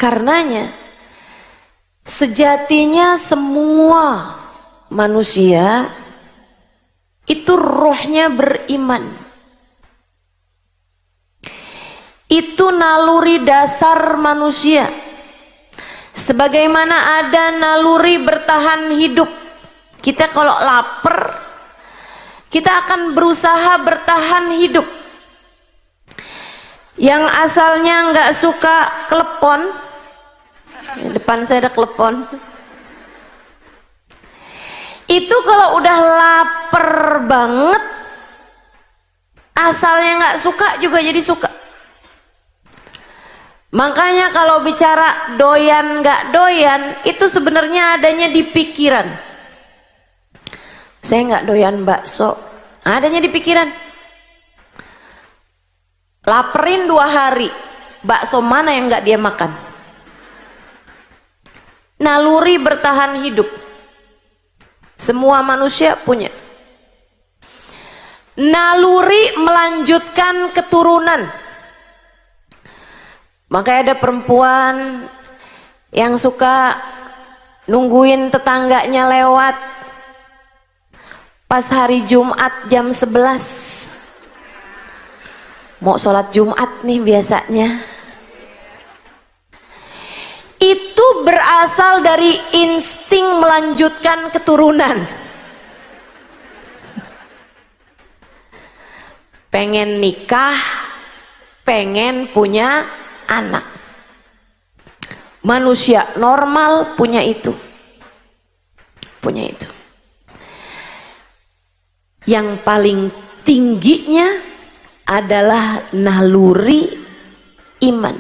Karenanya sejatinya semua manusia itu rohnya beriman. Itu naluri dasar manusia. Sebagaimana ada naluri bertahan hidup. Kita kalau lapar, kita akan berusaha bertahan hidup. Yang asalnya nggak suka klepon, depan saya ada klepon. Itu kalau udah lapar banget, asalnya nggak suka juga jadi suka. Makanya kalau bicara doyan nggak doyan, itu sebenarnya adanya di pikiran. Saya nggak doyan bakso, adanya di pikiran. Laperin 2 hari, bakso mana yang nggak dia makan? Naluri bertahan hidup. Semua manusia punya. Naluri melanjutkan keturunan. Makanya ada perempuan yang suka nungguin tetangganya lewat pas hari Jumat jam 11. Mau sholat Jumat nih biasanya. Itu berasal dari insting melanjutkan keturunan. Pengen nikah, pengen punya anak. Manusia normal punya itu. Punya itu. Yang paling tingginya adalah naluri iman.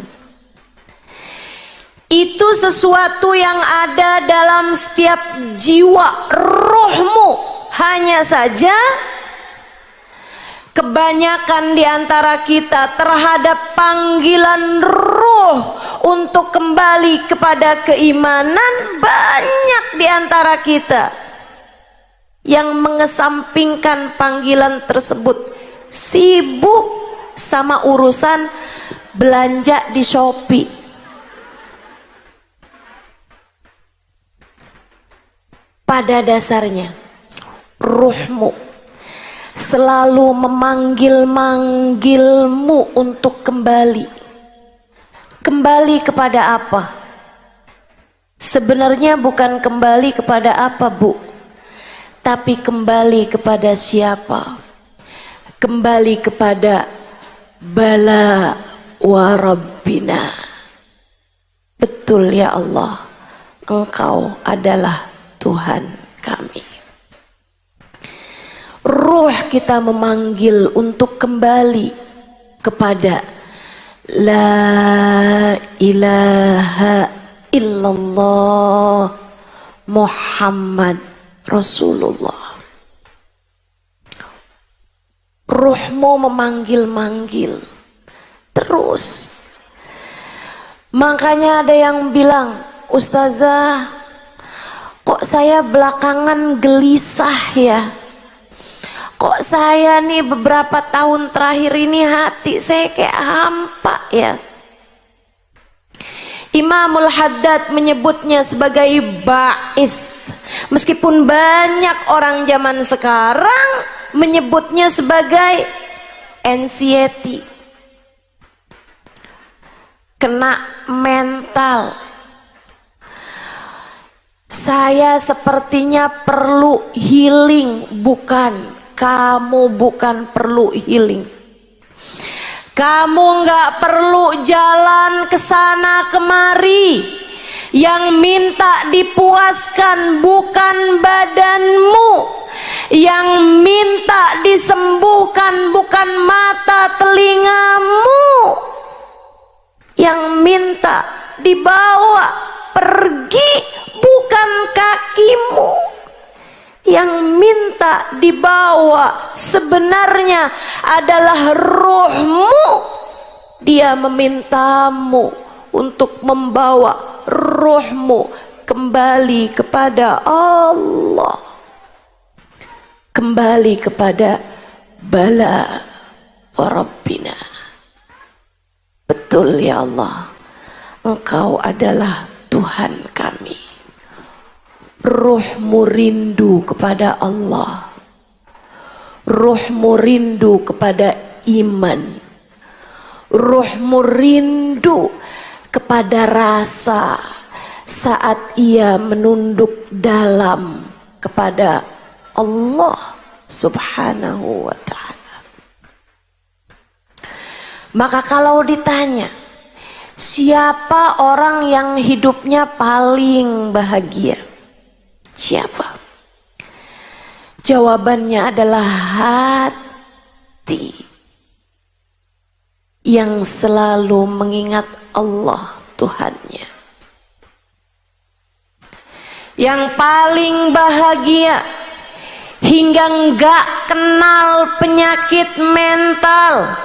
Itu sesuatu yang ada dalam setiap jiwa rohmu. Hanya saja kebanyakan di antara kita terhadap panggilan roh untuk kembali kepada keimanan, banyak di antara kita yang mengesampingkan panggilan tersebut, sibuk sama urusan belanja di Shopee. Pada dasarnya ruhmu selalu memanggil-manggilmu untuk kembali. Kembali kepada apa? Sebenarnya bukan kembali kepada apa, Bu, tapi kembali kepada siapa? Kembali kepada Bala wa Rabbina. Betul ya Allah, Engkau adalah Tuhan kami. Ruh kita memanggil untuk kembali kepada La ilaha illallah Muhammad Rasulullah. Ruhmu memanggil-manggil terus. Makanya ada yang bilang, Ustazah, kok saya belakangan gelisah ya? Kok saya nih beberapa tahun terakhir ini hati saya kayak hampa ya? Imamul Haddad menyebutnya sebagai ba'is. Meskipun banyak orang zaman sekarang menyebutnya sebagai anxiety, kena mental. Saya sepertinya perlu healing. Bukan, kamu bukan perlu healing. Kamu nggak perlu jalan ke sana kemari. Yang minta dipuaskan bukan badanmu. Yang minta disembuhkan bukan mata telingamu. Yang minta dibawa pergi bukan kakimu. Yang minta dibawa sebenarnya adalah rohmu. Dia memintamu untuk membawa rohmu kembali kepada Allah, kembali kepada Bala wa Rabbina. Betul ya Allah, Engkau adalah Tuhan kami. Ruhmu rindu kepada Allah, ruhmu rindu kepada iman, ruhmu rindu kepada rasa saat ia menunduk dalam kepada Allah subhanahu wa ta'ala. Maka kalau ditanya, siapa orang yang hidupnya paling bahagia? Siapa? Jawabannya adalah hati yang selalu mengingat Allah Tuhannya. Yang paling bahagia hingga enggak kenal penyakit mental.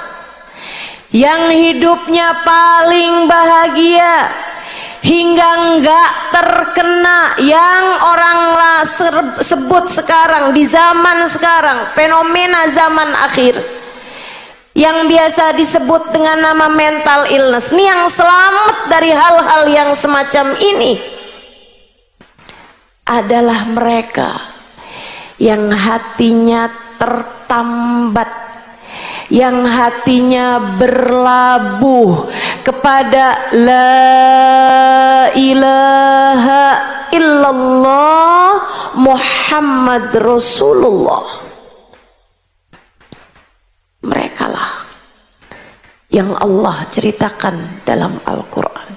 Yang hidupnya paling bahagia hingga enggak terkena yang orang sebut sekarang di zaman sekarang, fenomena zaman akhir yang biasa disebut dengan nama mental illness. Ini yang selamat dari hal-hal yang semacam ini adalah mereka yang hatinya tertambat, yang hatinya berlabuh kepada la ilaha illallah Muhammad Rasulullah. Merekalah yang Allah ceritakan dalam Al-Quran.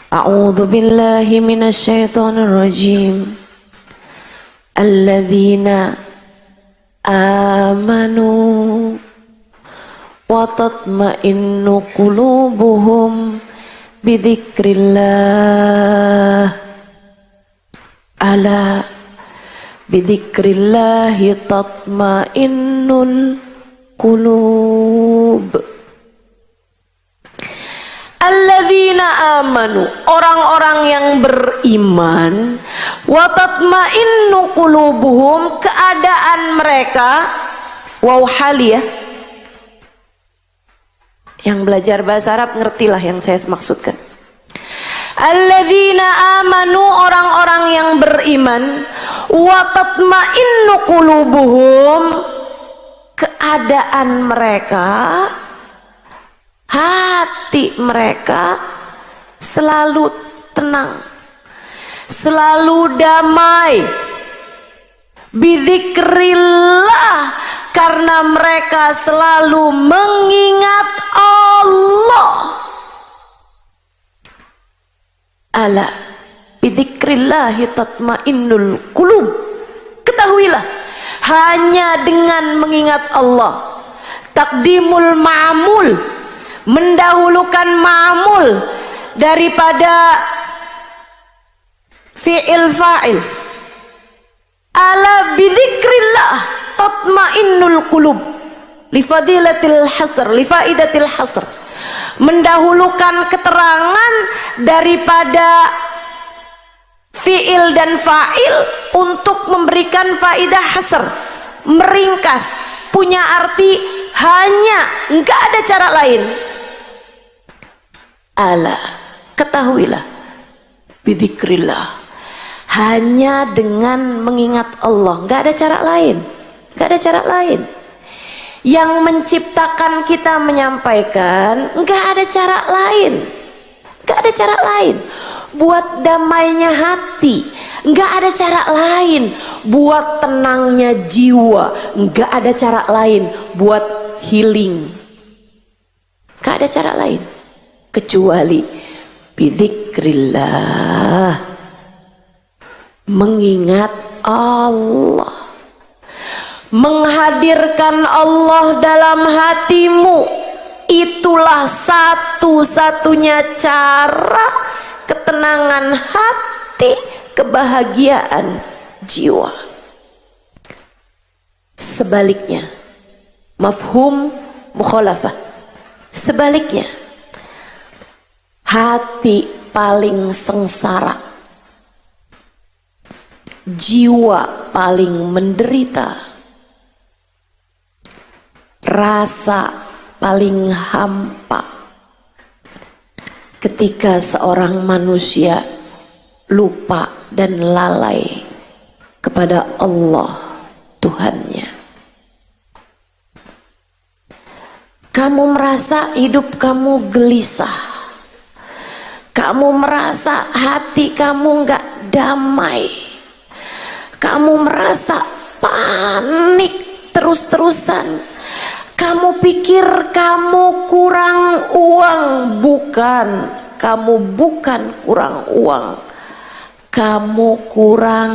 A'udzu billahi minasyaitonir rajim. Alladzina amanu wa tatma'innu qulubuhum bidzikrillah. Ala bidzikrillahi tatma'innul qulub. Alladzina amanu, orang-orang yang beriman, wa tatma'innu qulubuhum, keadaan mereka, waw haliyah. Yang belajar bahasa Arab ngertilah yang saya maksudkan. Alladzina amanu, orang-orang yang beriman, wa tatma'innu qulubuhum, keadaan mereka, hati mereka selalu tenang, selalu damai, bidzikrillah, karena mereka selalu mengingat Allah. Ala bidzikrillahi tatmainnul qulub. Ketahuilah, hanya dengan mengingat Allah, takdimul ma'mul, mendahulukan ma'mul daripada fi'il fa'il. Ala bidzikrillah tatmainnul qulub, li fadilatil hasr, li faidatil hasr, mendahulukan keterangan daripada fi'il dan fa'il untuk memberikan faidah hasr, meringkas, punya arti hanya, enggak ada cara lain. Ala, ketahuilah, bidzikrillah, hanya dengan mengingat Allah, enggak ada cara lain, enggak ada cara lain. Yang menciptakan kita menyampaikan, enggak ada cara lain, enggak ada cara lain. Buat damainya hati, enggak ada cara lain. Buat tenangnya jiwa, enggak ada cara lain. Buat healing, enggak ada cara lain kecuali bidzikrillah, mengingat Allah, menghadirkan Allah dalam hatimu. Itulah satu-satunya cara ketenangan hati, kebahagiaan jiwa. Sebaliknya, mafhum mukhalafah, sebaliknya, hati paling sengsara, jiwa paling menderita, rasa paling hampa, ketika seorang manusia lupa dan lalai kepada Allah Tuhannya. Kamu merasa hidup kamu gelisah, kamu merasa hati kamu gak damai, kamu merasa panik terus-terusan, kamu pikir kamu kurang uang. Bukan, kamu bukan kurang uang, kamu kurang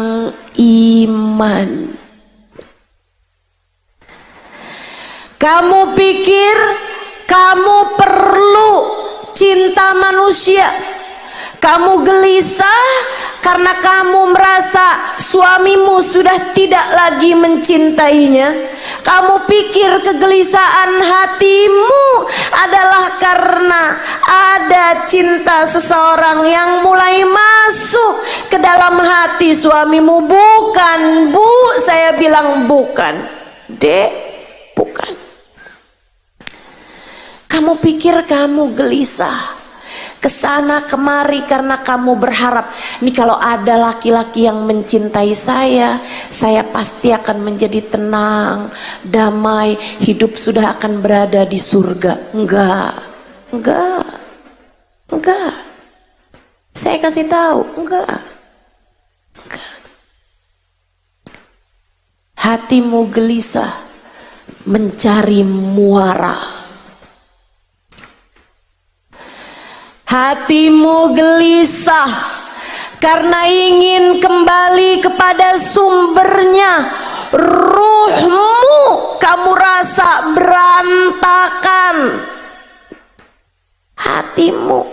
iman. Kamu pikir kamu perlu cinta manusia, kamu gelisah karena kamu merasa suamimu sudah tidak lagi mencintainya. Kamu pikir kegelisahan hatimu adalah karena ada cinta seseorang yang mulai masuk ke dalam hati suamimu. Bukan, Bu, saya bilang bukan. Dek, bukan. Kamu pikir kamu gelisah kesana kemari karena kamu berharap, nih kalau ada laki-laki yang mencintai saya pasti akan menjadi tenang, damai, hidup sudah akan berada di surga. Enggak. Saya kasih tahu, enggak. Hatimu gelisah mencari muara. Hatimu gelisah karena ingin kembali kepada sumbernya. Ruhmu kamu rasa berantakan. Hatimu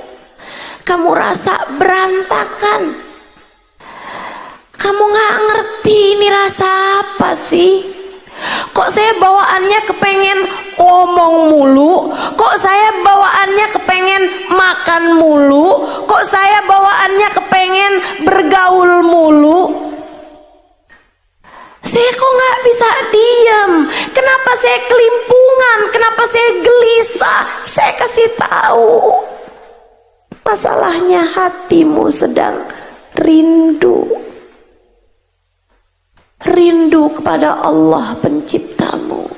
kamu rasa berantakan. Kamu gak ngerti ini rasa apa sih? Kok saya bawaannya kepengen ngomong mulu? Kok saya bawaannya kepengen makan mulu? Kok saya bawaannya kepengen bergaul mulu? Saya kok gak bisa diam? Kenapa saya kelimpungan? Kenapa saya gelisah? Saya kasih tahu, masalahnya hatimu sedang rindu kepada Allah penciptamu.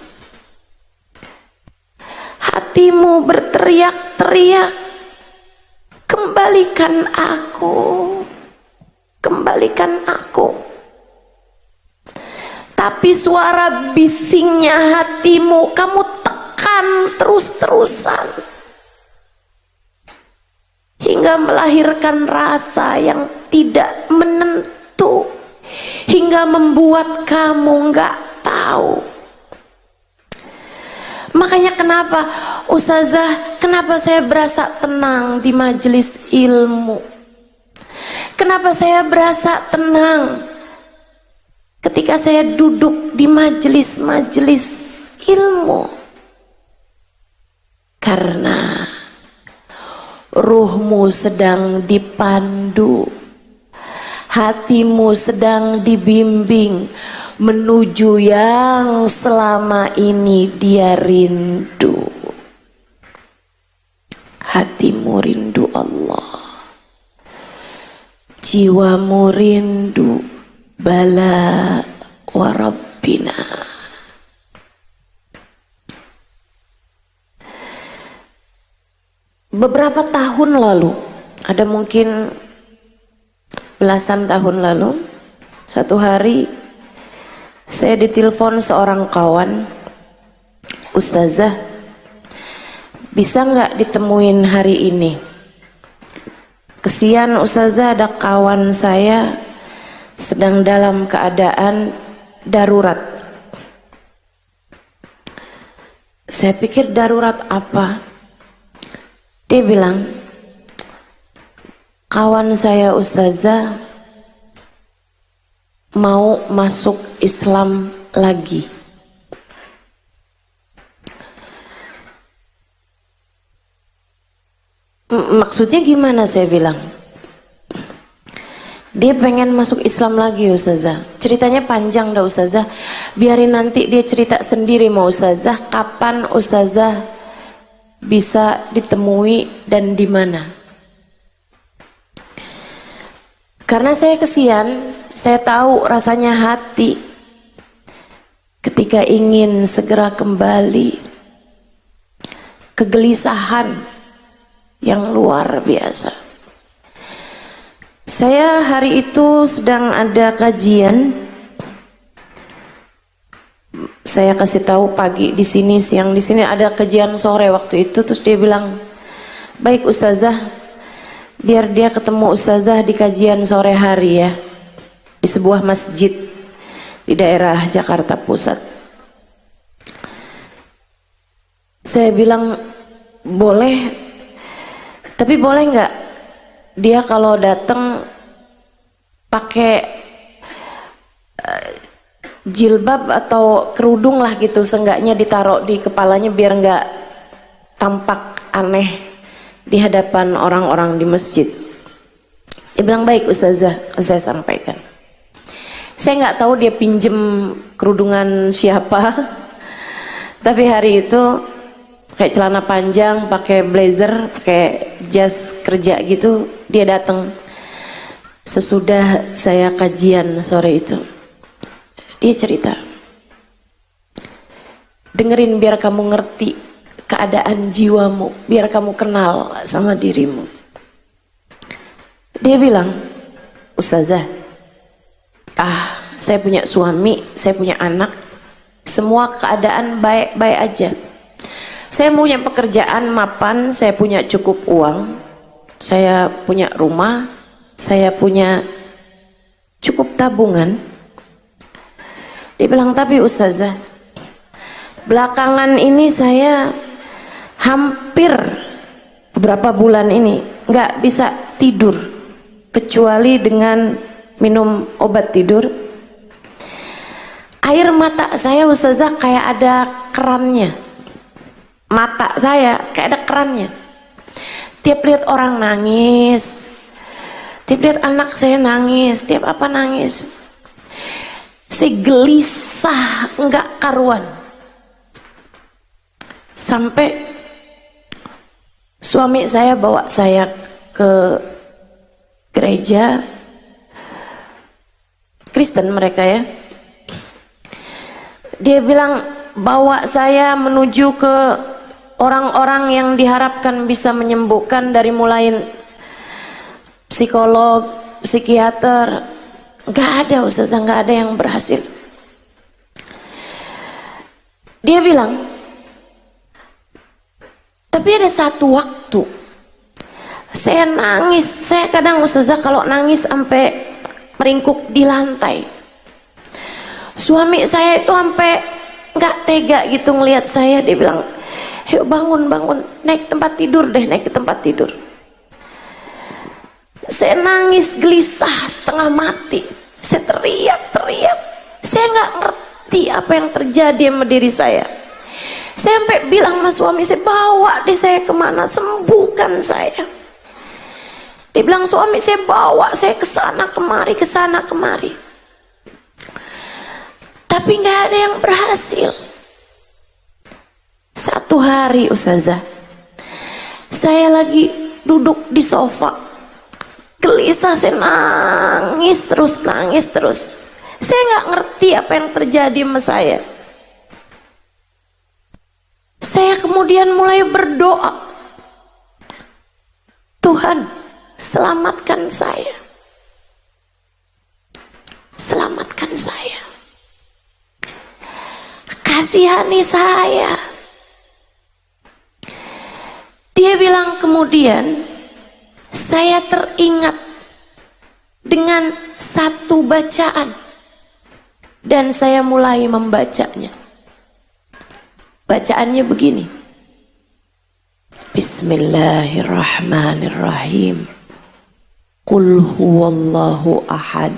Hatimu berteriak-teriak, kembalikan aku, kembalikan aku. Tapi suara bisingnya hatimu kamu tekan terus-terusan hingga melahirkan rasa yang tidak menentu, hingga membuat kamu nggak tahu. Makanya kenapa Ustazah, kenapa saya berasa tenang di majelis ilmu? Kenapa saya berasa tenang ketika saya duduk di majelis-majelis ilmu? Karena ruhmu sedang dipandu, hatimu sedang dibimbing menuju yang selama ini dia rindu. Hatimu rindu Allah, jiwamu rindu bala warabbina. Beberapa tahun lalu, ada mungkin belasan tahun lalu, satu hari saya ditelepon seorang kawan, Ustazah, bisa nggak ditemuin hari ini? Kesian Ustazah, ada kawan saya sedang dalam keadaan darurat. Saya pikir darurat apa? Dia bilang, kawan saya Ustazah mau masuk Islam lagi. Maksudnya gimana? Saya bilang, dia pengen masuk Islam lagi Ustazah. Ceritanya panjang dah Ustazah, biarin nanti dia cerita sendiri mau Ustazah. Kapan Ustazah bisa ditemui dan di mana? Karena saya kesian, saya tahu rasanya hati ketika ingin segera kembali, kegelisahan yang luar biasa. Saya hari itu sedang ada kajian. Saya kasih tahu pagi di sini, siang di sini, ada kajian sore waktu itu. Terus dia bilang, baik ustazah, biar dia ketemu ustazah di kajian sore hari ya, di sebuah masjid di daerah Jakarta Pusat. Saya bilang boleh, tapi boleh nggak dia kalau datang pakai jilbab atau kerudung lah gitu, seenggaknya ditaruh di kepalanya biar nggak tampak aneh di hadapan orang-orang di masjid. Dia bilang baik ustazah, saya sampaikan. Saya nggak tahu dia pinjem kerudungan siapa, tapi hari itu kayak celana panjang, pakai blazer, pakai jas kerja gitu, dia datang sesudah saya kajian sore itu. Dia cerita, dengerin biar kamu ngerti keadaan jiwamu, biar kamu kenal sama dirimu. Dia bilang, ustazah, saya punya suami, saya punya anak, semua keadaan baik-baik aja. Saya punya pekerjaan mapan, saya punya cukup uang, saya punya rumah, saya punya cukup tabungan. Dia bilang, tapi ustazah, belakangan ini saya hampir beberapa bulan ini nggak bisa tidur kecuali dengan minum obat tidur. Air mata saya ustazah kayak ada kerannya, mata saya kayak ada kerannya. Tiap lihat orang nangis, tiap lihat anak saya nangis, tiap apa nangis, saya gelisah enggak karuan. Sampai suami saya bawa saya ke gereja Kristen mereka ya. Dia bilang bawa saya menuju ke orang-orang yang diharapkan bisa menyembuhkan, dari mulai psikolog, psikiater. Gak ada ustazah, gak ada yang berhasil. Dia bilang, tapi ada satu waktu saya nangis. Saya kadang ustazah kalau nangis sampai meringkuk di lantai. Suami saya itu sampai gak tega gitu ngelihat saya. Dia bilang, yuk bangun, naik tempat tidur deh, naik ke tempat tidur. Saya nangis gelisah setengah mati. Saya teriak. Saya nggak ngerti apa yang terjadi sama diri saya. Saya sampai bilang sama suami saya, bawa deh saya kemana, sembuhkan saya. Dia bilang, suami saya bawa saya kesana kemari. Tapi nggak ada yang berhasil. Satu hari ustazah, saya lagi duduk di sofa, gelisah, saya nangis terus. Saya nggak ngerti apa yang terjadi sama saya. Saya kemudian mulai berdoa, Tuhan selamatkan saya, kasihani saya. Dia bilang kemudian saya teringat dengan satu bacaan dan saya mulai membacanya. Bacaannya begini, Bismillahirrahmanirrahim. Qul huwallahu ahad,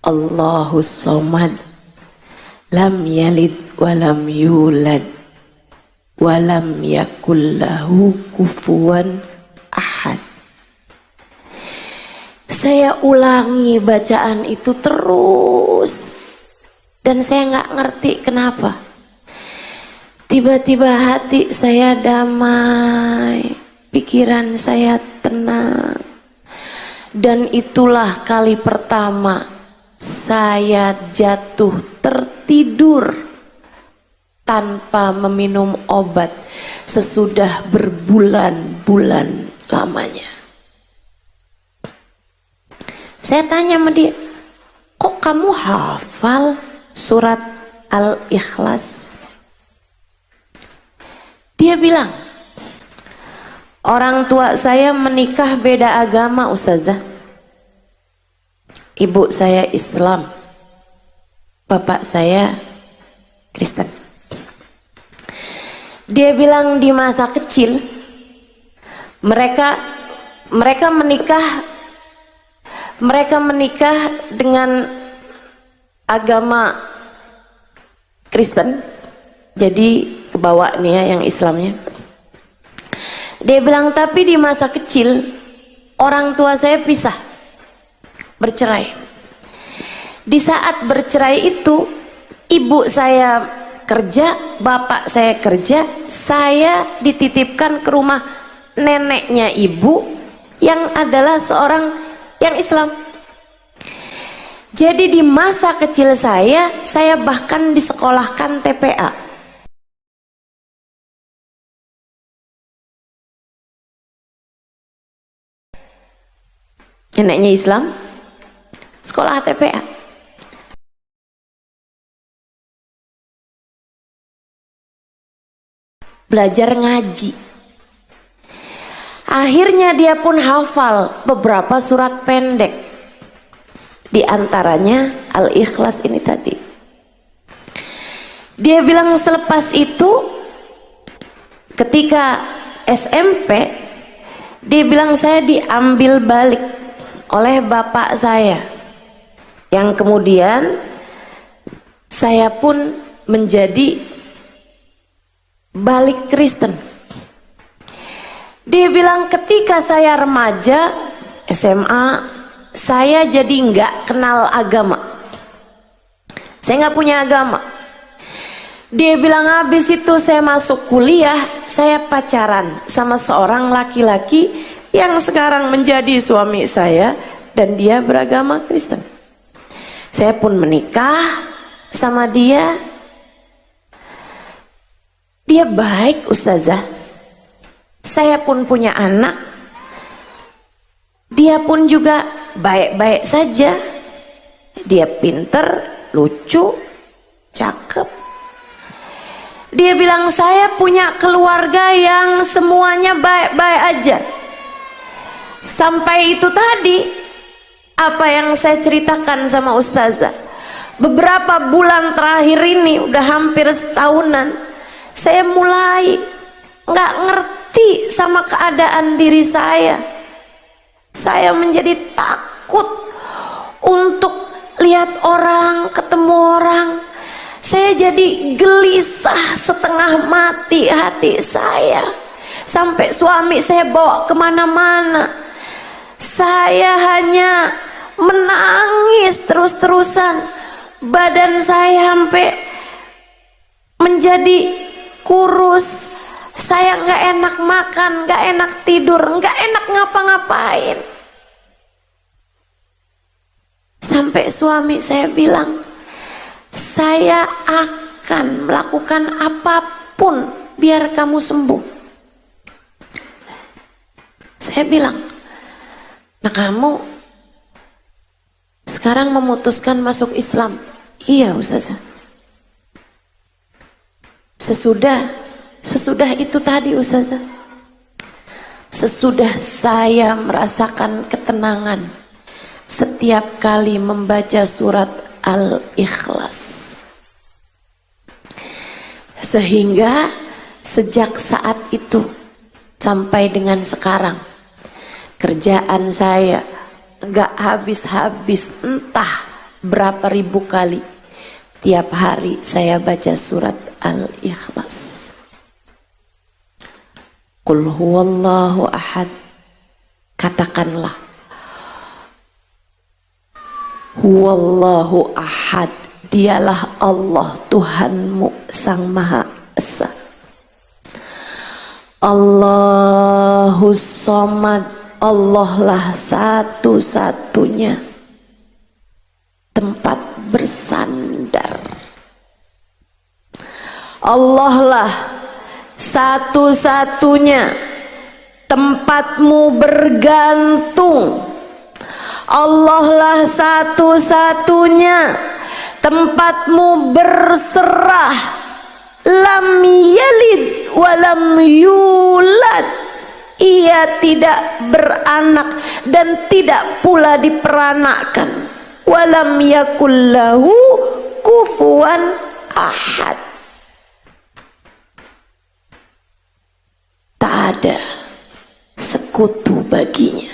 Allahus samad, lam yalid walam yulad, walam yakullahu kufuwan ahad. Saya ulangi bacaan itu terus dan saya nggak ngerti kenapa. Tiba-tiba hati saya damai, pikiran saya tenang, Dan itulah kali pertama saya jatuh tertidur tanpa meminum obat sesudah berbulan-bulan lamanya. Saya tanya sama dia, kok kamu hafal surat Al-Ikhlas? Dia bilang, orang tua saya menikah beda agama Ustazah. Ibu saya Islam, bapak saya Kristen. Dia bilang di masa kecil mereka menikah dengan agama Kristen, jadi kebawa nih ya yang Islamnya. Dia bilang tapi di masa kecil orang tua saya pisah, bercerai. Di saat bercerai itu ibu saya kerja, bapak saya kerja, saya dititipkan ke rumah neneknya ibu yang adalah seorang yang Islam. Jadi di masa kecil saya bahkan disekolahkan TPA. Neneknya Islam, sekolah TPA. Belajar ngaji. Akhirnya dia pun hafal beberapa surat pendek. Di antaranya Al-Ikhlas ini tadi. Dia bilang selepas itu ketika SMP, dia bilang saya diambil balik oleh bapak saya, yang kemudian saya pun menjadi balik Kristen. Dia bilang ketika saya remaja SMA, saya jadi nggak kenal agama, saya nggak punya agama. Dia bilang habis itu saya masuk kuliah, saya pacaran sama seorang laki-laki yang sekarang menjadi suami saya dan dia beragama Kristen. Saya pun menikah sama dia. Dia baik Ustazah. Saya pun punya anak. Dia pun juga baik-baik saja. Dia pinter, lucu, cakep. Dia bilang saya punya keluarga yang semuanya baik-baik aja. Sampai itu tadi apa yang saya ceritakan sama Ustazah. Beberapa bulan terakhir ini udah hampir setahunan, saya mulai nggak ngerti sama keadaan diri saya. Saya menjadi takut untuk lihat orang, ketemu orang. Saya jadi gelisah, setengah mati hati saya. Sampai suami saya bawa kemana-mana. Saya hanya menangis terus-terusan. Badan saya sampai menjadi kurus. Saya nggak enak makan, nggak enak tidur, nggak enak ngapa-ngapain. Sampai suami saya bilang, saya akan melakukan apapun biar kamu sembuh. Saya bilang, nah kamu sekarang memutuskan masuk Islam? Iya Ustazah. Sesudah itu tadi Ustazah, sesudah saya merasakan ketenangan setiap kali membaca surat Al-Ikhlas, sehingga sejak saat itu sampai dengan sekarang kerjaan saya gak habis-habis, entah berapa ribu kali tiap hari saya baca surat Al-Ikhlas. Qul huwallahu ahad, katakanlah huwallahu ahad, dialah Allah Tuhanmu Sang Maha Esa. Allahus Somad, Allah lah satu-satunya tempat bersandar. Allah lah satu-satunya tempatmu bergantung. Allah lah satu-satunya tempatmu berserah. Lam yalid walam yulad, ia tidak beranak dan tidak pula diperanakkan. Walam yakullahu kufuwan ahad, tak ada sekutu baginya,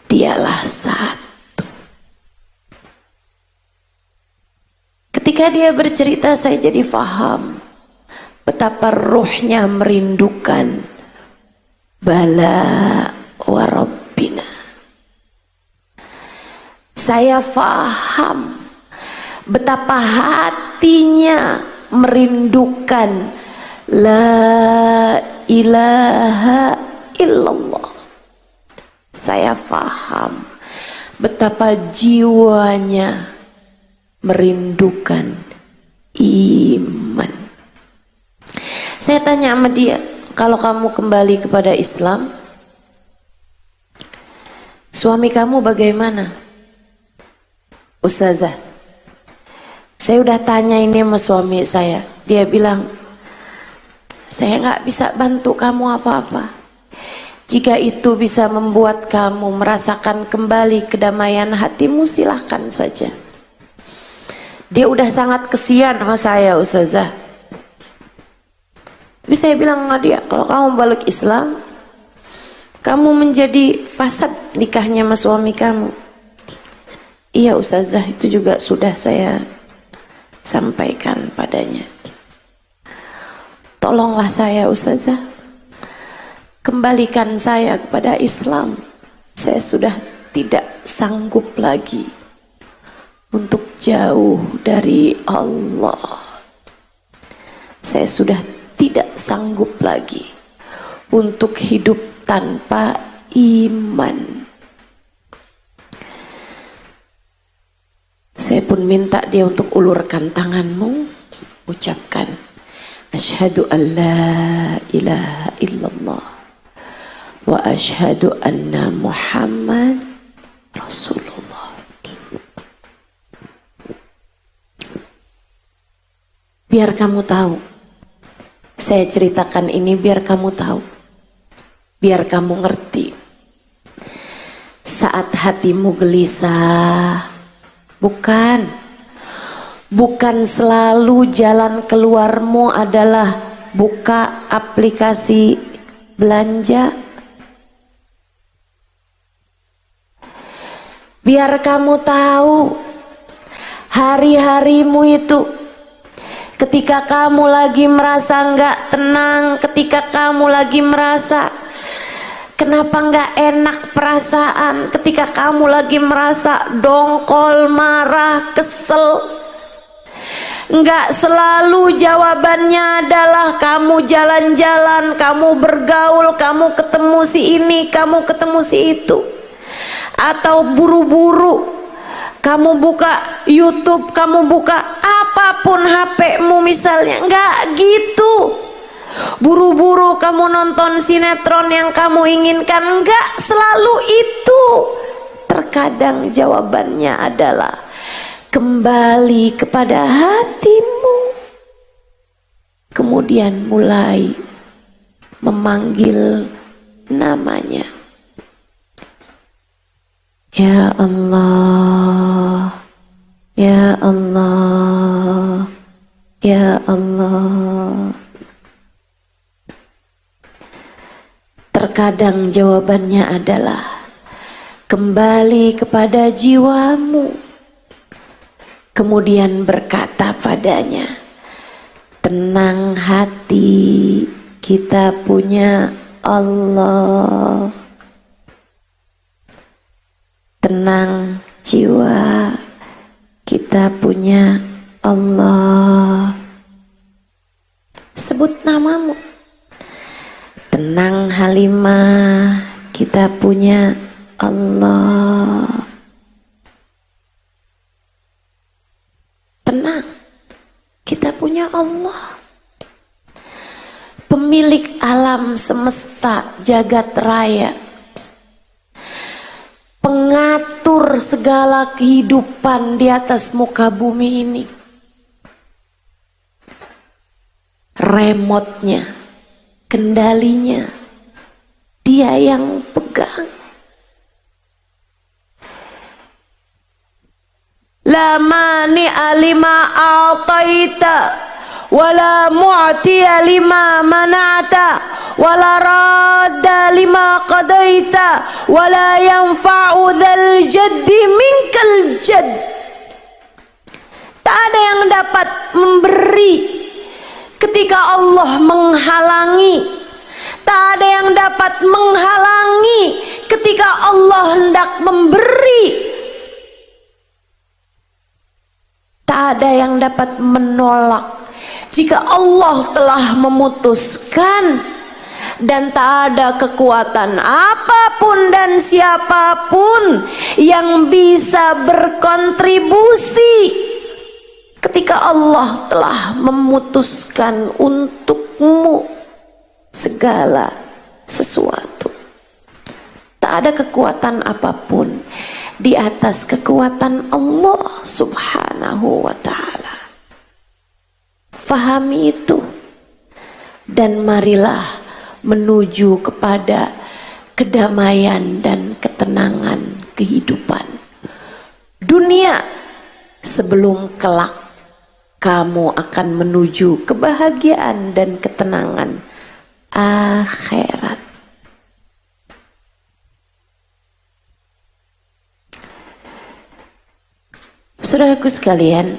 dialah satu. Ketika dia bercerita, saya jadi faham betapa ruhnya merindukan bala wa rabbina. Saya faham betapa hatinya merindukan la ilaha illallah. Saya faham betapa jiwanya merindukan iman. Saya tanya sama dia, kalau kamu kembali kepada Islam, suami kamu bagaimana? Ustazah, saya udah tanya ini sama suami saya. Dia bilang, saya nggak bisa bantu kamu apa-apa. Jika itu bisa membuat kamu merasakan kembali kedamaian hatimu, silahkan saja. Dia udah sangat kesian sama saya, Ustazah. Tapi saya bilang sama dia, kalau kamu balik Islam, kamu menjadi fasad nikahnya sama suami kamu. Iya Ustazah, itu juga sudah saya sampaikan padanya. Tolonglah saya Ustazah, kembalikan saya kepada Islam. Saya sudah tidak sanggup lagi untuk jauh dari Allah. Saya sudah tidak sanggup lagi untuk hidup tanpa iman. Saya pun minta dia untuk ulurkan tanganmu, ucapkan asyhadu an la ilaha illallah wa asyhadu anna Muhammad Rasulullah. Biar kamu tahu, saya ceritakan ini biar kamu tahu, biar kamu ngerti. Saat hatimu gelisah, bukan selalu jalan keluarmu adalah buka aplikasi belanja. Biar kamu tahu, hari-harimu itu ketika kamu lagi merasa nggak tenang, ketika kamu lagi merasa kenapa nggak enak perasaan, ketika kamu lagi merasa dongkol, marah, kesel, nggak selalu jawabannya adalah kamu jalan-jalan, kamu bergaul, kamu ketemu si ini, kamu ketemu si itu, atau buru-buru kamu buka YouTube, kamu buka apapun HP-mu misalnya. Enggak gitu. Buru-buru kamu nonton sinetron yang kamu inginkan. Enggak selalu itu. Terkadang jawabannya adalah kembali kepada hatimu, kemudian mulai memanggil namanya. Ya Allah, Ya Allah, Ya Allah. Terkadang jawabannya adalah kembali kepada jiwamu, kemudian berkata padanya, tenang hati, kita punya Allah. Tenang jiwa, kita punya Allah. Sebut namamu. Tenang Halimah, kita punya Allah. Tenang, kita punya Allah. Pemilik alam semesta jagat raya, pengatur segala kehidupan di atas muka bumi ini. Remote-nya, kendalinya, dia yang pegang. La mani alima a'taita wala mu'tiya lima mana'ta wala radda lima qadaita wala yanfa'u dzal jaddi minkal jadd. Tak ada yang dapat memberi ketika Allah menghalangi. Tak ada yang dapat menghalangi ketika Allah hendak memberi. Tak ada yang dapat menolak jika Allah telah memutuskan. Dan tak ada kekuatan apapun dan siapapun yang bisa berkontribusi ketika Allah telah memutuskan untukmu segala sesuatu. Tak ada kekuatan apapun di atas kekuatan Allah Subhanahu wa ta'ala. Fahami itu dan marilah menuju kepada kedamaian dan ketenangan kehidupan dunia sebelum kelak kamu akan menuju kebahagiaan dan ketenangan akhirat. Saudaraku sekalian,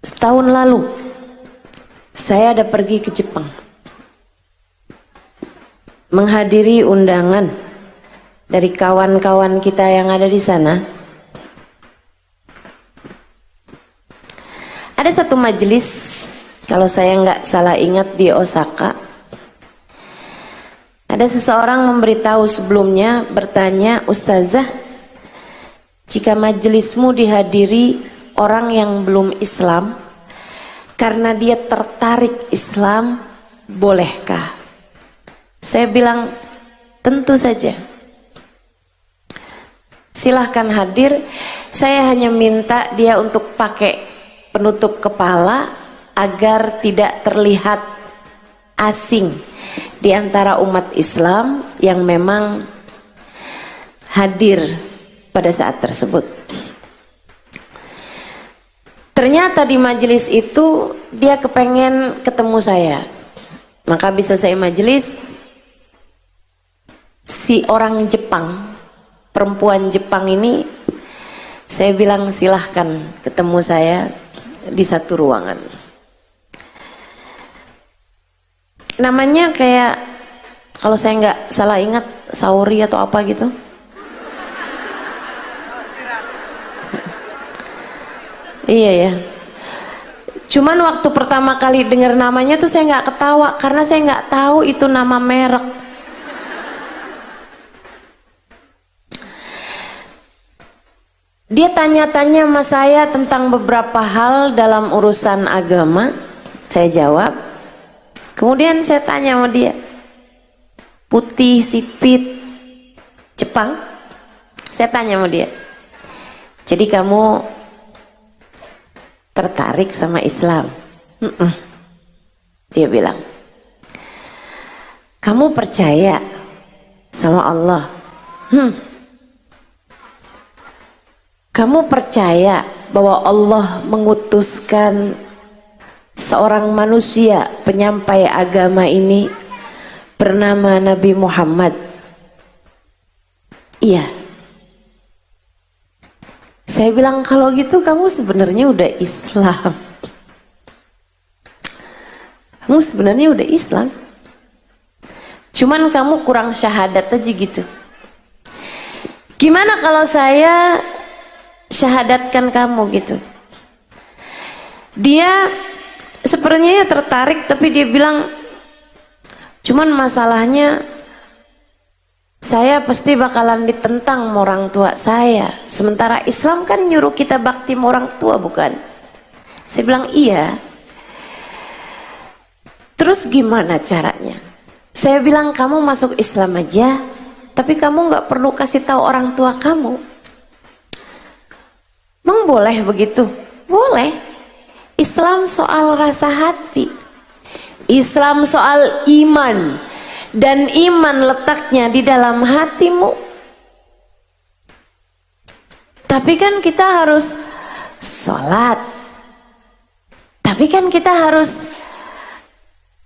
setahun lalu saya ada pergi ke Jepang menghadiri undangan dari kawan-kawan kita yang ada di sana. Ada satu majelis, kalau saya nggak salah ingat, di Osaka. Ada seseorang memberitahu sebelumnya, bertanya, "Ustazah, jika majelismu dihadiri orang yang belum Islam, karena dia tertarik Islam, bolehkah?" Saya bilang, tentu saja. Silahkan hadir. Saya hanya minta dia untuk pakai penutup kepala agar tidak terlihat asing di antara umat Islam yang memang hadir pada saat tersebut. Ternyata di majelis itu dia kepengen ketemu saya. Maka bisa saya majelis, si orang Jepang, perempuan Jepang ini, saya bilang silahkan ketemu saya di satu ruangan. Namanya kayak, kalau saya nggak salah ingat, Saori atau apa gitu. Iya ya. Cuman waktu pertama kali dengar namanya tuh saya nggak ketawa karena saya nggak tahu itu nama merek. Dia tanya-tanya sama saya tentang beberapa hal dalam urusan agama. Saya jawab. Kemudian saya tanya sama dia, putih, sipit, Jepang. Saya tanya sama dia, jadi kamu tertarik sama Islam? Dia bilang, kamu percaya sama Allah? Kamu percaya bahwa Allah mengutuskan seorang manusia penyampai agama ini bernama Nabi Muhammad? Iya. Saya bilang, kalau gitu kamu sebenarnya udah Islam. Kamu sebenarnya udah Islam. Cuman kamu kurang syahadat aja gitu. Gimana kalau saya syahadatkan kamu gitu? Dia sepertinya tertarik, tapi dia bilang, cuman masalahnya saya pasti bakalan ditentang sama orang tua saya. Sementara Islam kan nyuruh kita bakti sama orang tua, bukan? Saya bilang iya. Terus gimana caranya? Saya bilang kamu masuk Islam aja, tapi kamu nggak perlu kasih tahu orang tua kamu. Emang boleh begitu? Boleh. Islam soal rasa hati. Islam soal iman. Dan iman letaknya di dalam hatimu. Tapi kan kita harus sholat. Tapi kan kita harus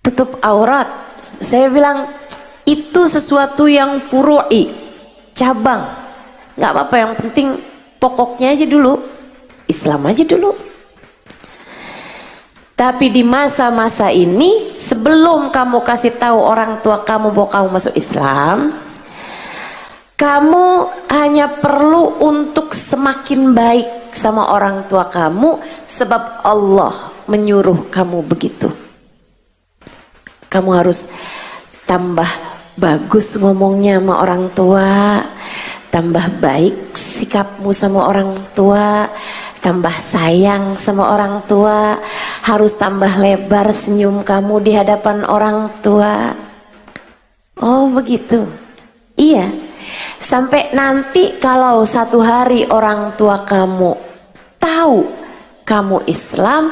tutup aurat. Saya bilang itu sesuatu yang furu'i, cabang. Nggak apa-apa, yang penting pokoknya aja dulu, Islam aja dulu. Tapi di masa-masa ini, sebelum kamu kasih tahu orang tua kamu bahwa kamu masuk Islam, kamu hanya perlu untuk semakin baik sama orang tua kamu, sebab Allah menyuruh kamu begitu. Kamu harus tambah bagus ngomongnya sama orang tua, tambah baik sikapmu sama orang tua, tambah sayang sama orang tua, harus tambah lebar senyum kamu di hadapan orang tua. Oh begitu? Iya. Sampai nanti kalau satu hari orang tua kamu tahu kamu Islam,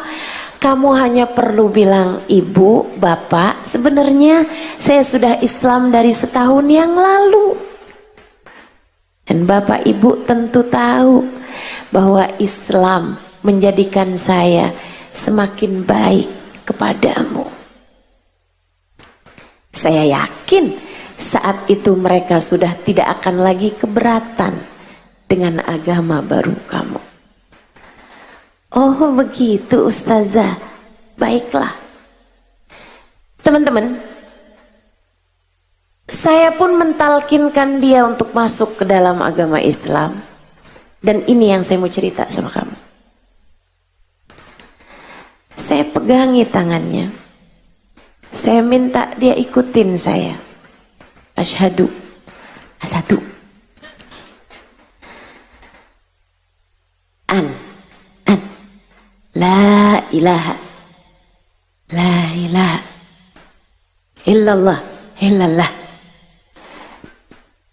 kamu hanya perlu bilang, ibu, bapak, sebenarnya saya sudah Islam dari setahun yang lalu. Dan bapak ibu tentu tahu bahwa Islam menjadikan saya semakin baik kepadamu. Saya yakin saat itu mereka sudah tidak akan lagi keberatan dengan agama baru kamu. Oh begitu ustazah, baiklah. Teman-teman, saya pun mentalkinkan dia untuk masuk ke dalam agama Islam. Dan ini yang saya mau cerita sama kamu. Saya pegangi tangannya, saya minta dia ikutin saya. Asyhadu, asadu, la ilaha illallah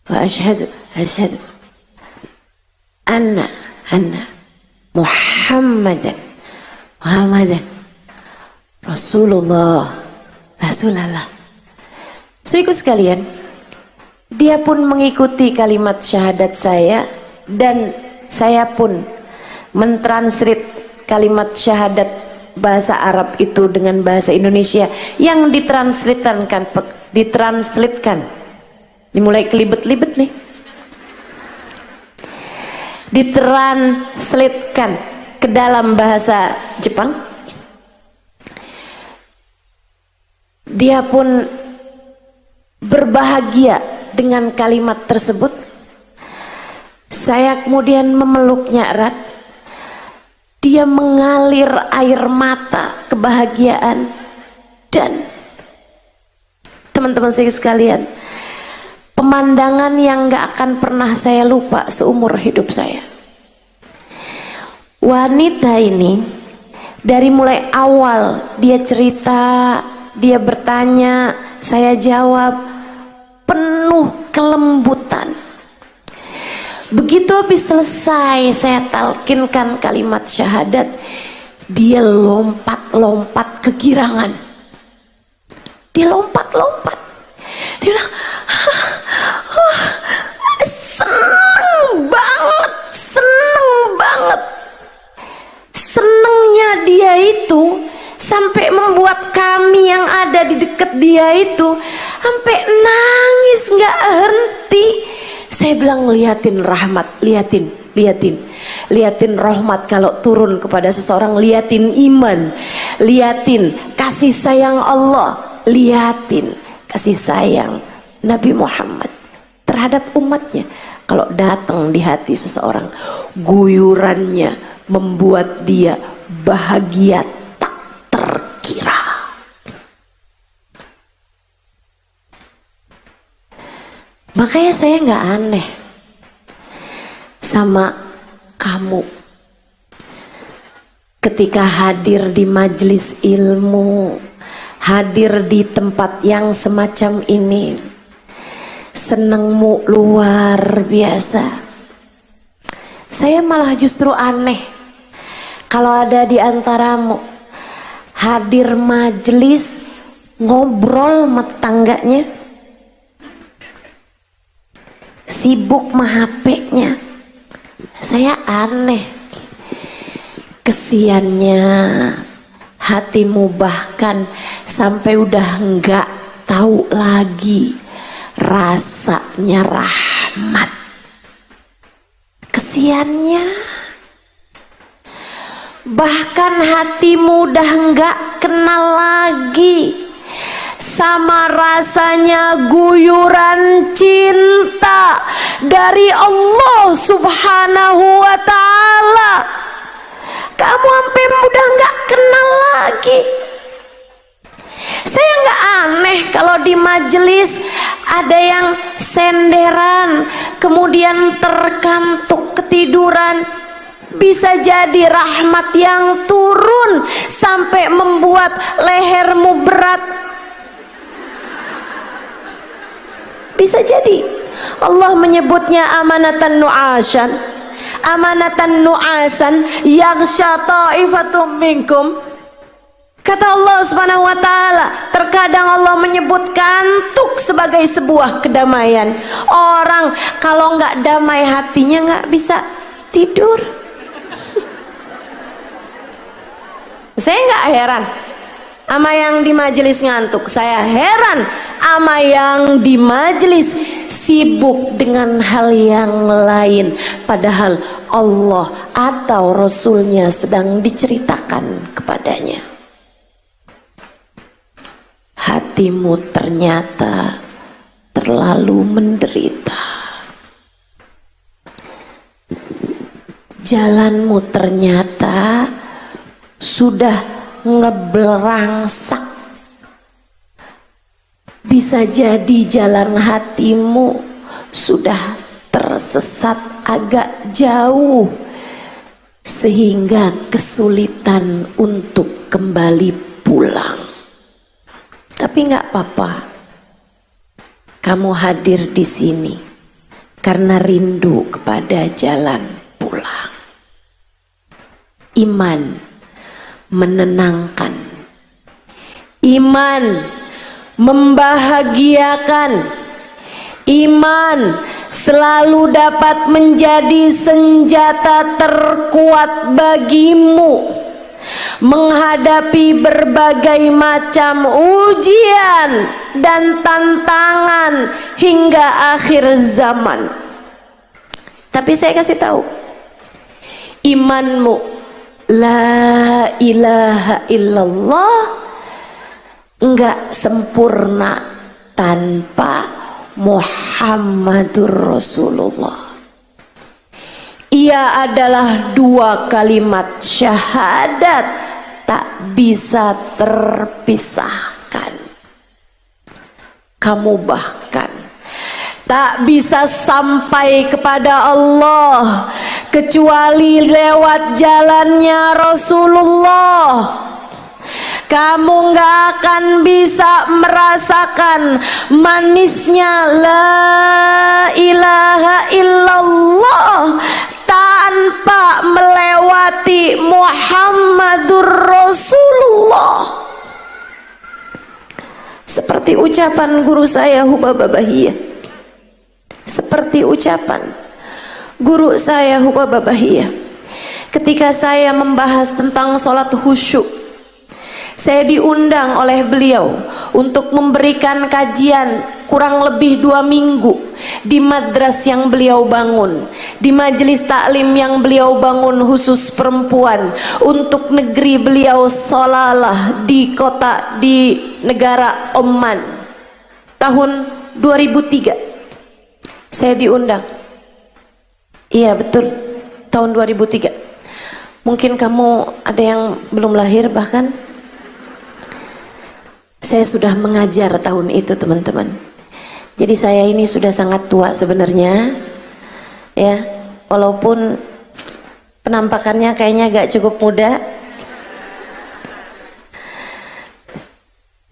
wa asyhadu anna Muhammadan Rasulullah. Saudaraku sekalian, dia pun mengikuti kalimat syahadat saya, dan saya pun mentranslate kalimat syahadat bahasa Arab itu dengan bahasa Indonesia yang ditranslatekan. Dimulai kelibet-libet nih. Ditranslatekan ke dalam bahasa Jepang. Dia pun berbahagia dengan kalimat tersebut. Saya kemudian memeluknya erat. Dia mengalir air mata kebahagiaan. Dan teman-teman saya sekalian, pemandangan yang gak akan pernah saya lupa seumur hidup saya. Wanita ini dari mulai awal dia cerita, dia bertanya, saya jawab, penuh kelembutan. Begitu habis selesai saya talkinkan kalimat syahadat, dia lompat-lompat kegirangan. Dia lompat-lompat. Dia bilang, seneng banget. Senengnya dia itu sampai membuat kami yang ada di dekat dia itu sampai nangis nggak henti. Saya bilang, liatin rahmat, liatin rahmat kalau turun kepada seseorang, liatin iman, liatin kasih sayang Allah, liatin kasih sayang Nabi Muhammad terhadap umatnya. Kalau datang di hati seseorang, guyurannya membuat dia bahagia tak terkira. Makanya saya nggak aneh sama kamu ketika hadir di majelis ilmu, hadir di tempat yang semacam ini, senengmu luar biasa. Saya malah justru aneh kalau ada di antaramu hadir majelis ngobrol sama tetangganya, sibuk sama HP-nya. Saya aneh. Kesiannya hatimu bahkan sampai udah enggak tahu lagi rasanya rahmat. Kesiannya bahkan hatimu udah enggak kenal lagi sama rasanya guyuran cinta dari Allah Subhanahu wa ta'ala. Kamu sampai udah nggak kenal lagi. Saya nggak aneh kalau di majelis ada yang senderan kemudian terkantuk ketiduran. Bisa jadi rahmat yang turun sampai membuat lehermu berat. Bisa jadi Allah menyebutnya amanatan nu'asan, amanatan nu'asan yaghsha ta'ifatum minkum. Kata Allah Subhanahu wa ta'ala, terkadang Allah menyebut kantuk sebagai sebuah kedamaian. Orang kalau nggak damai hatinya nggak bisa tidur. Saya nggak heran sama yang di majelis ngantuk. Saya heran sama yang di majelis sibuk dengan hal yang lain, padahal Allah atau Rasulnya sedang diceritakan kepadanya. Hatimu ternyata terlalu menderita. Jalanmu ternyata sudah ngeberangsak. Bisa jadi jalan hatimu sudah tersesat agak jauh sehingga kesulitan untuk kembali pulang. Tapi nggak apa-apa, kamu hadir di sini karena rindu kepada jalan pulang. Iman menenangkan, iman membahagiakan, iman selalu dapat menjadi senjata terkuat bagimu menghadapi berbagai macam ujian dan tantangan hingga akhir zaman. Tapi saya kasih tahu, imanmu la ilaha illallah enggak sempurna tanpa Muhammadur Rasulullah. Ia adalah dua kalimat syahadat tak bisa terpisahkan. Kamu bahkan tak bisa sampai kepada Allah kecuali lewat jalannya Rasulullah. Kamu nggak akan bisa merasakan manisnya la ilaha illallah tanpa melewati Muhammadur Rasulullah. Seperti ucapan guru saya Hubaba Bahiyah, seperti ucapan guru saya Hubaba Bahiyah ketika saya membahas tentang sholat khusyuk. Saya diundang oleh beliau untuk memberikan kajian kurang lebih 2 minggu di madras yang beliau bangun, di majelis taklim yang beliau bangun khusus perempuan untuk negeri beliau Salalah di kota di negara Oman tahun 2003. Saya diundang. Iya betul, tahun 2003. Mungkin kamu ada yang belum lahir bahkan. Saya sudah mengajar tahun itu teman-teman. Jadi saya ini sudah sangat tua sebenarnya, ya, walaupun penampakannya kayaknya gak cukup muda.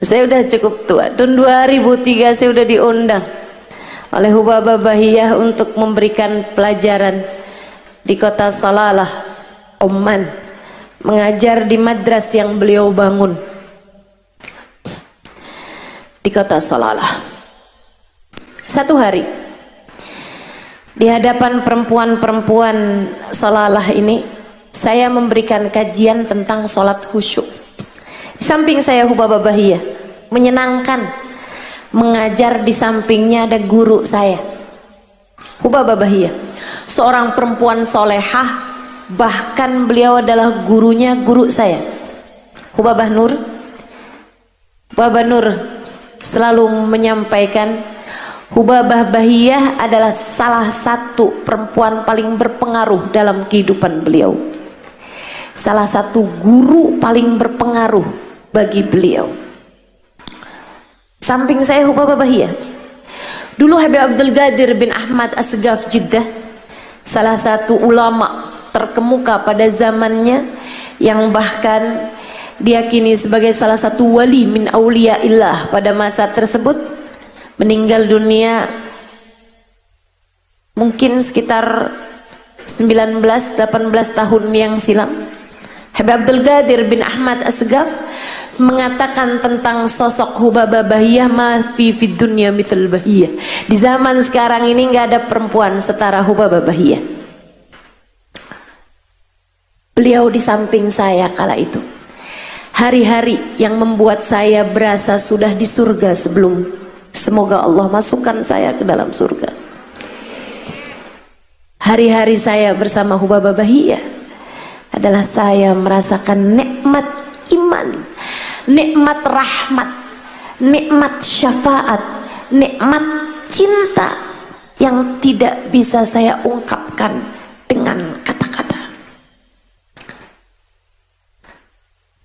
Saya udah cukup tua. Tahun 2003 saya udah diundang oleh Hubabah Bahiyah untuk memberikan pelajaran di kota Salalah, Oman, mengajar di madras yang beliau bangun di kota Salalah. Satu hari di hadapan perempuan-perempuan Salalah ini, saya memberikan kajian tentang sholat khusyuk. Di samping saya Hubabah Bahiyah, menyenangkan mengajar. Di sampingnya ada guru saya, Hubabah Bahiyah, seorang perempuan solehah, bahkan beliau adalah gurunya guru saya, Hubabah Nur. Hubabah Nur selalu menyampaikan Hubabah Bahiyah adalah salah satu perempuan paling berpengaruh dalam kehidupan beliau, salah satu guru paling berpengaruh bagi beliau. Samping saya Hubabah Bahiyah, dulu Habib Abdul Qadir bin Ahmad Asghaf Jeddah, salah satu ulama terkemuka pada zamannya, yang bahkan diyakini sebagai salah satu wali min auliyaillah pada masa tersebut, meninggal dunia mungkin sekitar 19-18 tahun yang silam. Habib Abdul Qadir bin Ahmad Asghaf mengatakan tentang sosok Hubabah Bahiyah, ma fi fid dunya mithl Bahiyah. Di zaman sekarang ini nggak ada perempuan setara Hubabah Bahiyah. Beliau di samping saya kala itu. Hari-hari yang membuat saya berasa sudah di surga sebelum. Semoga Allah masukkan saya ke dalam surga. Hari-hari saya bersama Hubabah Bahiyah adalah saya merasakan nikmat iman, nikmat rahmat, nikmat syafaat, nikmat cinta yang tidak bisa saya ungkapkan dengan kata-kata.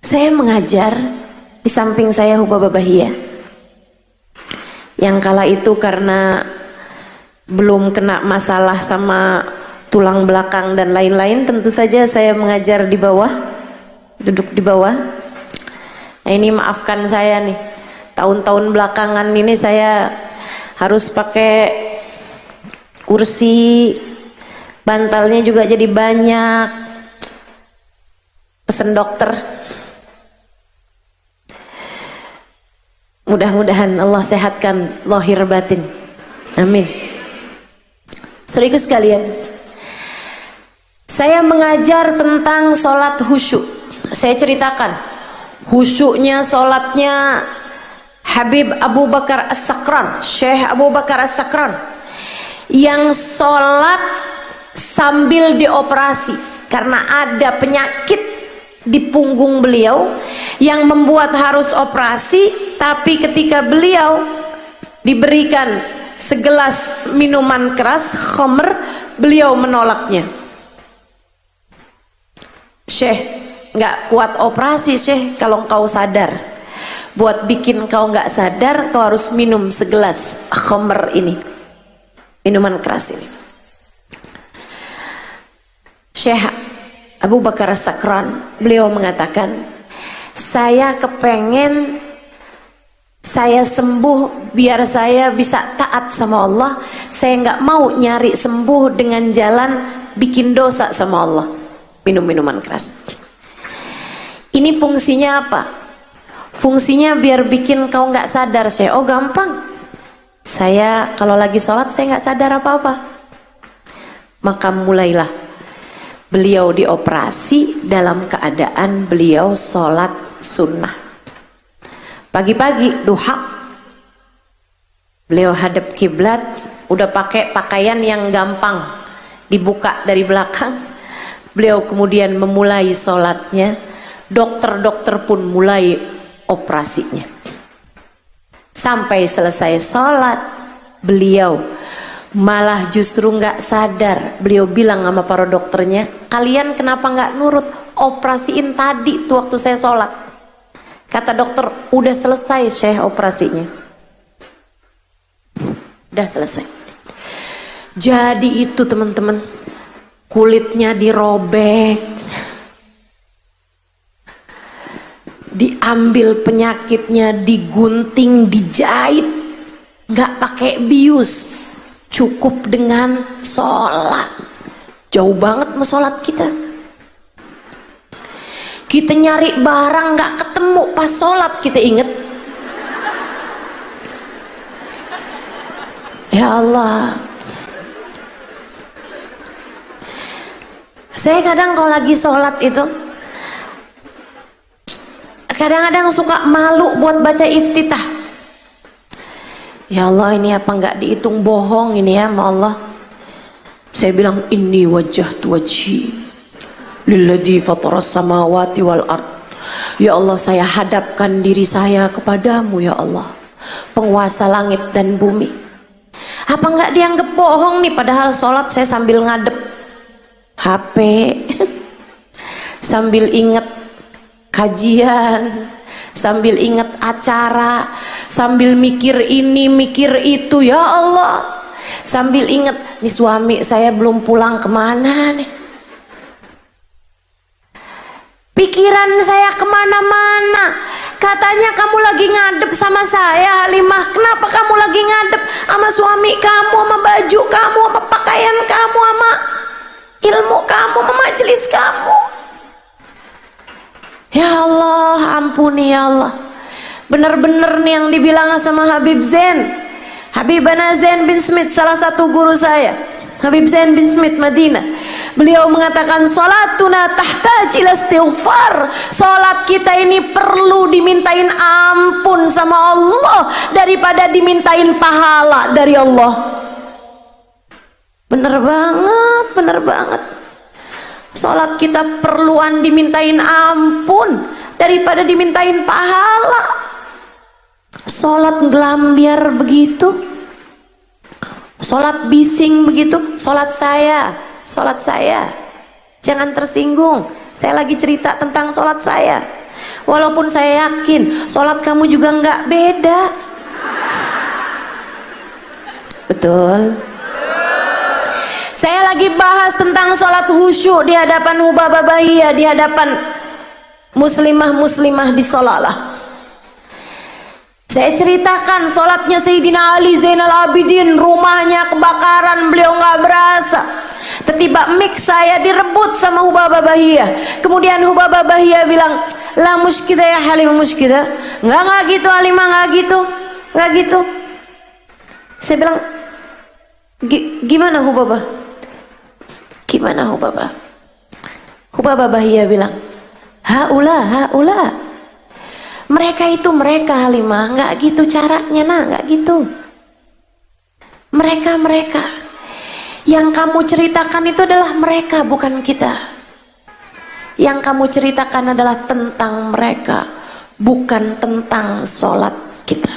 Saya mengajar, di samping saya Hubabah Bahiyah, yang kala itu karena belum kena masalah sama tulang belakang dan lain-lain, tentu saja saya mengajar di bawah, duduk di bawah. Nah, ini maafkan saya nih, tahun-tahun belakangan ini saya harus pakai kursi, bantalnya juga jadi banyak, pesen dokter. Mudah-mudahan Allah sehatkan lahir batin, amin. Saudaraku sekalian, saya mengajar tentang sholat khusyuk. Saya ceritakan khusyuknya sholatnya Habib Abu Bakar As-Sakran, Syekh Abu Bakar As-Sakran, yang sholat sambil dioperasi karena ada penyakit di punggung beliau yang membuat harus operasi. Tapi ketika beliau diberikan segelas minuman keras, khamr, beliau menolaknya. Syekh, nggak kuat operasi Syekh kalau engkau sadar. Buat bikin kau nggak sadar, kau harus minum segelas khamr ini, minuman keras ini. Syekh Abu Bakar As-Sakran, beliau mengatakan, saya kepengen saya sembuh biar saya bisa taat sama Allah. Saya nggak mau nyari sembuh dengan jalan bikin dosa sama Allah, minum minuman keras. Ini fungsinya apa? Fungsinya biar bikin kau nggak sadar. Saya, oh gampang, saya kalau lagi sholat saya nggak sadar apa-apa. Maka mulailah beliau dioperasi dalam keadaan beliau sholat sunnah. Pagi-pagi duha, beliau hadap kiblat, udah pakai pakaian yang gampang dibuka dari belakang. Beliau kemudian memulai sholatnya. Dokter-dokter pun mulai operasinya. Sampai selesai sholat, beliau malah justru nggak sadar. Beliau bilang sama para dokternya, kalian kenapa nggak nurut, operasiin tadi tuh waktu saya sholat. Kata dokter, udah selesai Syekh operasinya. Udah selesai. Jadi itu teman-teman, kulitnya dirobek, diambil penyakitnya, digunting, dijahit, nggak pakai bius, cukup dengan sholat. Jauh banget mau sholat kita. Kita nyari barang nggak ketemu, pas sholat kita inget, ya Allah. Saya kadang kalau lagi sholat itu kadang-kadang suka malu buat baca iftitah. Ya Allah, ini apa nggak dihitung bohong ini ya sama Allah. Saya bilang, inni wajjahtu wajhi lilladzi fataras samawati wal ard. Ya Allah, saya hadapkan diri saya kepadamu ya Allah, penguasa langit dan bumi. Apa nggak dianggap bohong nih, padahal sholat saya sambil ngadep HP sambil inget kajian, sambil inget acara, sambil mikir ini mikir itu ya Allah, sambil inget nih suami saya belum pulang kemana nih, pikiran saya kemana-mana. Katanya kamu lagi ngadep sama saya Halimah, kenapa kamu lagi ngadep sama suami kamu, sama baju kamu, sama pakaian kamu, sama ilmu kamu, sama majelis kamu? Ya Allah, ampuni ya Allah. Bener-bener nih yang dibilang sama Habib Zain, Habibana Zain bin Smith, salah satu guru saya, Habib Zain bin Smith Madinah. Beliau mengatakan, salatuna tahtaj ila istighfar. Salat kita ini perlu dimintain ampun sama Allah daripada dimintain pahala dari Allah. Bener banget, bener banget. Salat kita perluan dimintain ampun daripada dimintain pahala. Salat ngelambiar begitu, salat bising begitu, salat saya. Jangan tersinggung, saya lagi cerita tentang salat saya. Walaupun saya yakin salat kamu juga nggak beda. Betul. Saya lagi bahas tentang sholat khusyuk di hadapan Hubabah Bahiyah, di hadapan muslimah-muslimah di Salalah. Saya ceritakan sholatnya Sayyidina Ali Zainal Abidin, rumahnya kebakaran, beliau nggak berasa. Tiba-tiba mic saya direbut sama Hubabah Bahiyah. Kemudian Hubabah Bahiyah bilang, la muskida ya Halimah muskida. Nggak gitu Halimah, nggak gitu. Saya bilang, gimana Hubabah? Gimana Hubabah? Hubabah Bahiyah bilang, haula. Mereka itu mereka Halimah, nggak gitu caranya, nggak gitu. Mereka. Yang kamu ceritakan itu adalah mereka, bukan kita. Yang kamu ceritakan adalah tentang mereka, bukan tentang sholat kita.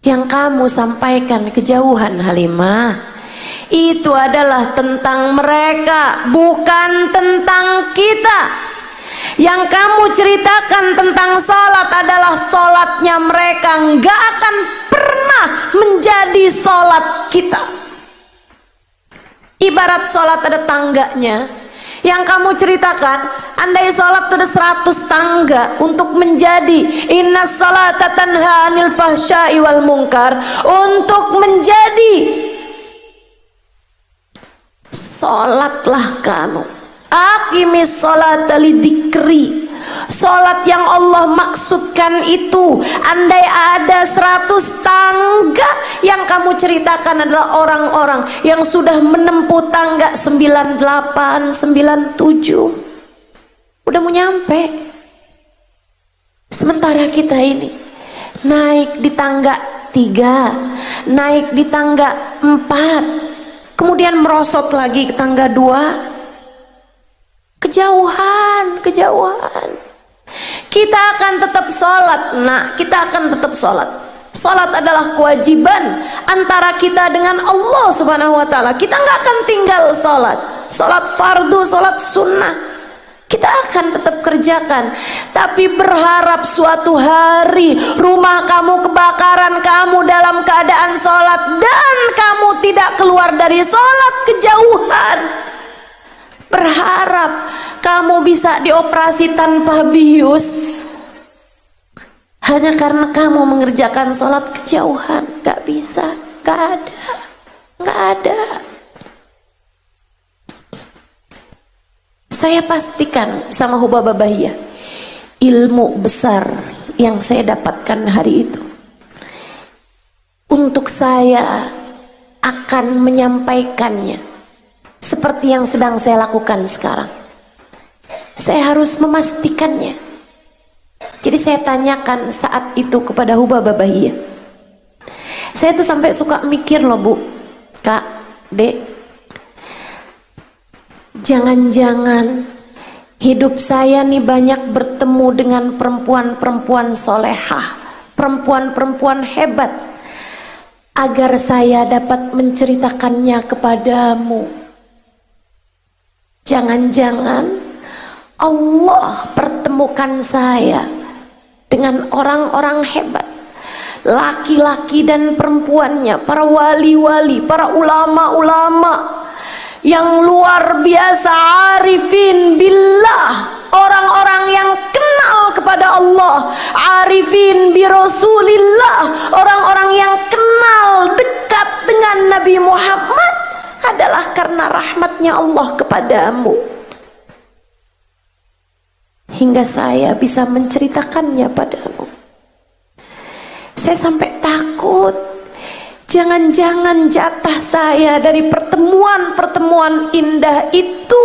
Yang kamu sampaikan kejauhan Halimah, itu adalah tentang mereka, bukan tentang kita. Yang kamu ceritakan tentang sholat adalah sholatnya mereka, nggak akan pernah menjadi sholat kita. Ibarat sholat ada tangganya. Yang kamu ceritakan, andai sholat itu ada 100 tangga untuk menjadi inna sholata tanha anil fahsya'i wal munkar, untuk menjadi sholatlah kamu. Aqimis sholata lidzikri. Sholat yang Allah maksudkan itu, andai ada 100 tangga, yang kamu ceritakan adalah orang-orang yang sudah menempuh tangga 98, 97, udah mau nyampe. Sementara kita ini naik di tangga 3, naik di tangga 4, kemudian merosot lagi ke tangga 2. Kejauhan. Kita akan tetap sholat, kita akan tetap sholat. Sholat adalah kewajiban antara kita dengan Allah Subhanahu wa ta'ala. Kita nggak akan tinggal sholat fardu, sholat sunnah, kita akan tetap kerjakan. Tapi berharap suatu hari rumah kamu kebakaran, keluar dari sholat kejauhan, berharap kamu bisa dioperasi tanpa bius hanya karena kamu mengerjakan sholat kejauhan. Gak bisa, gak ada, gak ada. Saya pastikan sama Hubabah Bahiyah, ilmu besar yang saya dapatkan hari itu, untuk saya akan menyampaikannya seperti yang sedang saya lakukan sekarang. Saya harus memastikannya. Jadi saya tanyakan saat itu kepada Hubabah Bahiyah. Saya tuh sampai suka mikir loh Bu, Kak, Dek, jangan-jangan hidup saya nih banyak bertemu dengan perempuan-perempuan solehah, perempuan-perempuan hebat, agar saya dapat menceritakannya kepadamu. Jangan-jangan Allah pertemukan saya dengan orang-orang hebat, laki-laki dan perempuannya, para wali-wali, para ulama-ulama yang luar biasa, arifin billah, orang-orang yang kenal kepada Allah, arifin bi Rasulillah, orang-orang yang kenal dekat dengan Nabi Muhammad, adalah karena rahmatnya Allah kepadamu, hingga saya bisa menceritakannya padamu. Saya sampai takut, jangan-jangan jatah saya dari pertemuan-pertemuan indah itu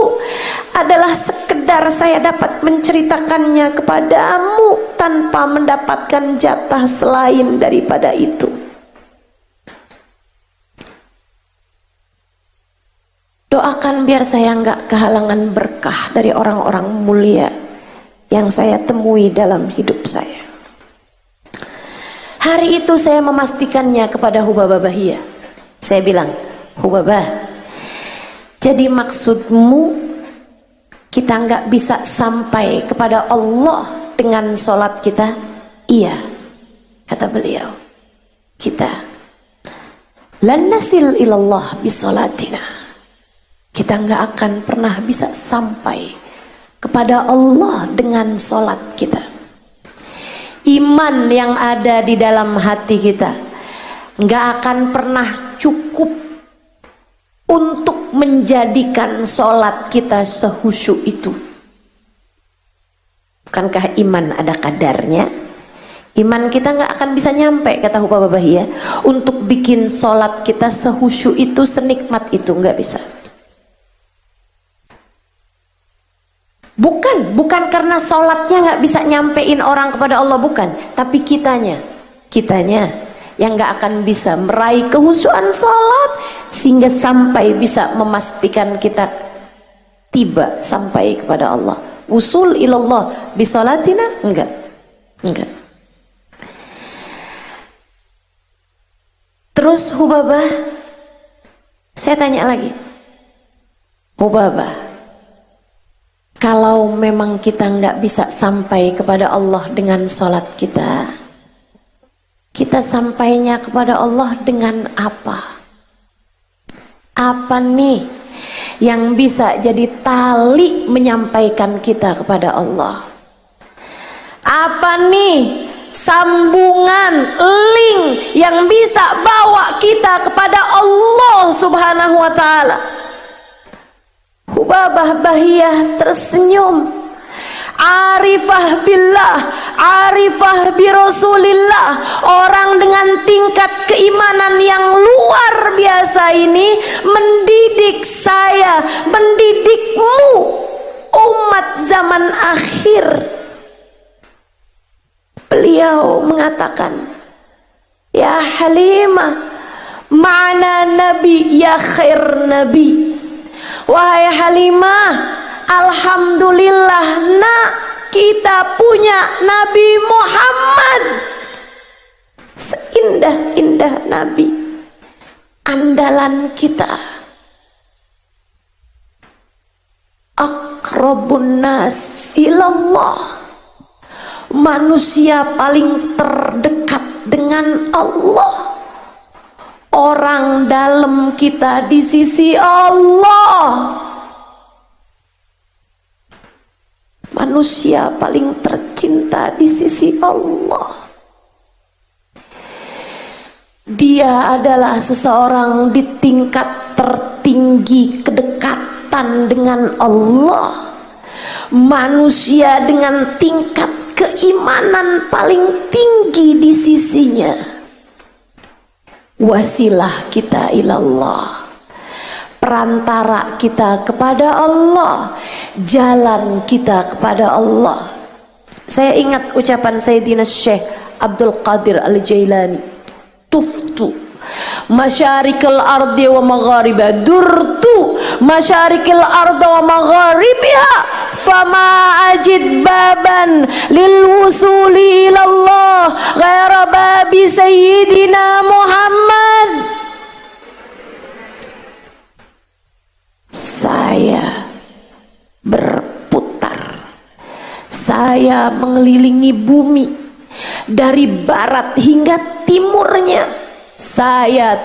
adalah sekedar saya dapat menceritakannya kepadamu tanpa mendapatkan jatah selain daripada itu. Doakan biar saya enggak kehalangan berkah dari orang-orang mulia yang saya temui dalam hidup saya. Hari itu saya memastikannya kepada Hubabah Bahiyah. Saya bilang, Hubabah, jadi maksudmu kita nggak bisa sampai kepada Allah dengan sholat kita? Iya, kata beliau, kita lan nasil ilallah bisolatina, kita nggak akan pernah bisa sampai kepada Allah dengan sholat kita. Iman yang ada di dalam hati kita nggak akan pernah cukup untuk menjadikan sholat kita sehusyuk itu. Bukankah iman ada kadarnya? Iman kita nggak akan bisa nyampe, kata Hubabah Bahiyah, untuk bikin sholat kita sehusyuk itu, senikmat itu, nggak bisa. Bukan karena sholatnya nggak bisa nyampein orang kepada Allah, bukan, tapi kitanya yang nggak akan bisa meraih kehusyuan sholat sehingga sampai bisa memastikan kita tiba sampai kepada Allah. Usul ilallah bisolatina, enggak. Terus Hubabah, saya tanya lagi, Hubabah, kalau memang kita nggak bisa sampai kepada Allah dengan sholat kita, kita sampainya kepada Allah dengan apa? Apa nih yang bisa jadi tali menyampaikan kita kepada Allah? Apa nih sambungan, link yang bisa bawa kita kepada Allah Subhanahu wa ta'ala? Hubabah Bahiyah tersenyum. Arifah billah, arifah bi Rasulillah, orang dengan tingkat keimanan yang luar biasa ini mendidik saya, mendidikmu umat zaman akhir. Beliau mengatakan, ya Halimah, ma'ana nabi ya khair nabi. Wahai Halimah, alhamdulillah nak, kita punya Nabi Muhammad, seindah-indah Nabi, andalan kita, aqrabun nas ilallah, manusia paling terdekat dengan Allah, orang dalam kita di sisi Allah. Manusia paling tercinta di sisi Allah. Dia adalah seseorang di tingkat tertinggi kedekatan dengan Allah. Manusia dengan tingkat keimanan paling tinggi di sisinya. Wasilah kita ilallah, perantara kita kepada Allah, jalan kita kepada Allah. Saya ingat ucapan Sayyidina Syekh Abdul Qadir Al-Jailani, tuftu masyarikal ardi wa magharibiha, durtu masyarikal ardi wa magharibiha, fama ajid baban lil wusuli ilallah ghaira babi Sayyidina Muhammad. Saya berputar, saya mengelilingi bumi dari barat hingga timurnya. Saya